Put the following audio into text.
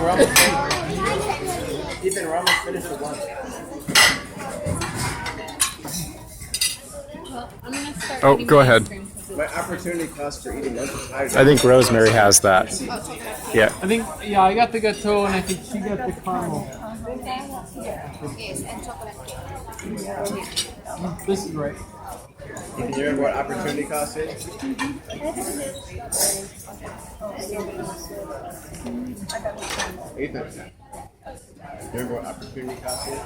we're almost finished. Ethan, we're almost finished with lunch. Well, I'm gonna start Oh, eating go my ahead. ice cream 'cause My opportunity cost for eating lunch is higher. I think Rosemary has that. Yeah. I think, yeah, I got the gâteau and I think she got the caramel. Yes, and chocolate cake. This is right. You remember what opportunity cost is? Ethan, you remember what opportunity cost is?